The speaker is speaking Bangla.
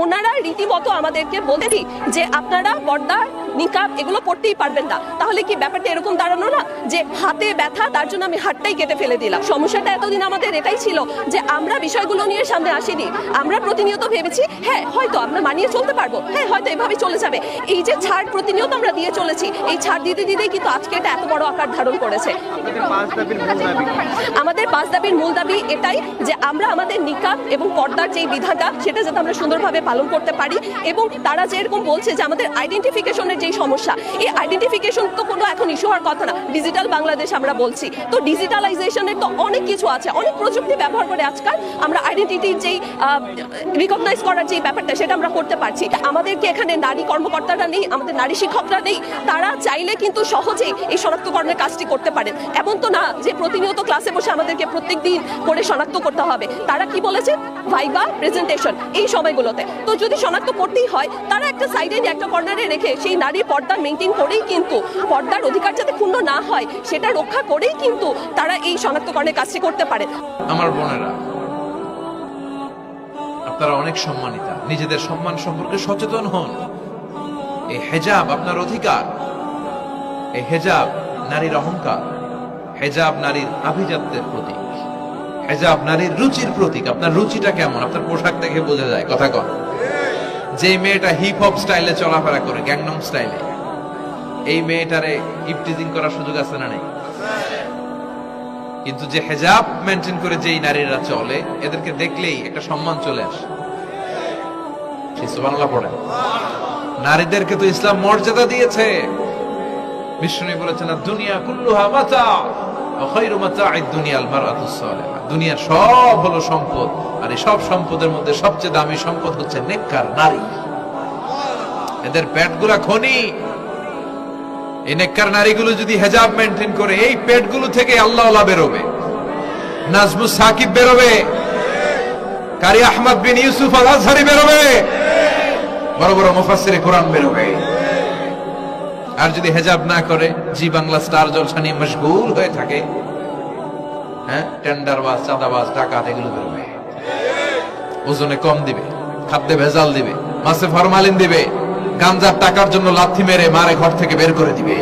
ওনারা রীতিমতো আমাদেরকে বলেছি যে আপনারা পর্দা নিকাব এগুলো পড়তেই পারবেন না। তাহলে কি ব্যাপারটা এরকম দাঁড়ানো না যে হাতে ব্যথা, তার জন্য আমি হাতটাই কেটে ফেলে দিলাম? সমস্যাটা এতদিন আমাদের এটাই ছিল যে আমরা বিষয়গুলো নিয়ে সামনে আসিনি। আমরা প্রতিনিয়ত ভেবেছি হ্যাঁ হয়তো আমরা মানিয়ে চলতে পারবো, হ্যাঁ হয়তো এভাবে চলে যাবে। এই যে ছাড় প্রতিনিয়ত আমরা দিয়ে চলেছি, এই ছাড় দিতে দিতেই কিন্তু আজকে এটা এত বড় আকার ধারণ করেছে। আমাদের 5 দাবির মূল দাবি এটাই যে আমরা আমাদের নিকাব এবং পর্দার যে বিধানটা সেটা যাতে আমরা সুন্দরভাবে পালন করতে পারি। এবং তারা যেরকম বলছে যে আমাদের আইডেন্টিফিকেশনের যে সমস্যা, এই আইডেন্টিফিকেশন তো কোনো এখন ইস্যু হওয়ার কথা না। ডিজিটাল বাংলাদেশ আমরা বলছি, তো ডিজিটালাইজেশনের তো অনেক কিছু আছে, অনেক প্রযুক্তি ব্যবহার করে আজকাল আমরা আইডেন্টিটির যেই রিকগনাইজ করার যে ব্যাপারটা সেটা আমরা করতে পারছি। আমাদেরকে এখানে নারী কর্মকর্তারা নেই, আমাদের নারী শিক্ষকরা নেই, তারা চাইলে কিন্তু সহজেই এই শনাক্তকরণের কাজটি করতে পারেন। এমন তো না যে প্রতিনিয়ত ক্লাসে বসে আমাদেরকে প্রত্যেক দিন করে শনাক্ত করতে হবে। তারা কি বলেছে, ভাইবা প্রেজেন্টেশন এই সময়গুলোতে। তো যদি শনাক্ত করতেই হয়, তারা একটা সাইডে একটা কর্নারে রেখে সেই নারীর পর্দা মেনটেন করেই কিন্তু পর্দার অধিকার যাতে ক্ষুণ্ণ না হয় সেটা রক্ষা করেই কিন্তু তারা এই শনাক্তকরণের কাজটি করতে পারে। আমার বোনেরা, আপনারা অনেক সম্মানিতা, নিজেদের সম্মান সম্পর্কে সচেতন হন। এই হেজাব আপনার অধিকার, এই হেজাব নারীর অহংকার, হেজাব নারীর আভিজাত্যের প্রতীক, হেজাব নারীর রুচির প্রতীক। আপনার রুচিটা কেমন আপনার পোশাক দেখে বোঝা যায়। কথা কন, যে মেয়েটা হিপ হপ স্টাইলে চলাফেরা করে, গ্যাংনম স্টাইলে, এই মেয়েটারে ইফটিজিং করার সুযোগ আছে না নেই? কিন্তু যে হেজাব মেনটেন করে যেই নারীরা চলে, এদেরকে দেখলেই একটা সম্মান চলে আসে। সুবহানাল্লাহ পড়ে। নারীদেরকে তো ইসলাম মর্যাদা দিয়েছে। বিষ্ণু বলেছেন দুনিয়া কুল্লুহা মাতা ওয়া খায়রু মাতা'আদ দুনিয়াল মারআতুস সালিহা। দুনিয়ার সব হলো সম্পদ, আর এই সব সম্পদের মধ্যে সবচেয়ে দামি সম্পদ হচ্ছে নেককার নারী। এদের পেটগুলা খনি। এই নেককার নারীগুলো যদি হেজাব মেনটেন করে, এই পেটগুলো থেকে আল্লাহওয়ালা বেরোবে, নাজমুস সাকিব বেরোবে, কারি আহমদ বিন ইউসুফ আল আজহারি বেরোবে, বড় বড় মুফাসসিরে কোরআন বেরোবে। আর যদি হেজাব না করে, জি বাংলা স্টার জলসা নিয়ে মশগুল হয়ে থাকে, হ্যাঁ, টেন্ডারবাজ, চাঁদাবাজ, ডাকাত, এগুলো বেরোবে। ওজনে কম দিবে, খাদ্যে ভেজাল দিবে, মাছে ফরমালিন দিবে, গাঞ্জার টাকার জন্য লাথি মেরে মারে ঘর থেকে বের করে দিবে।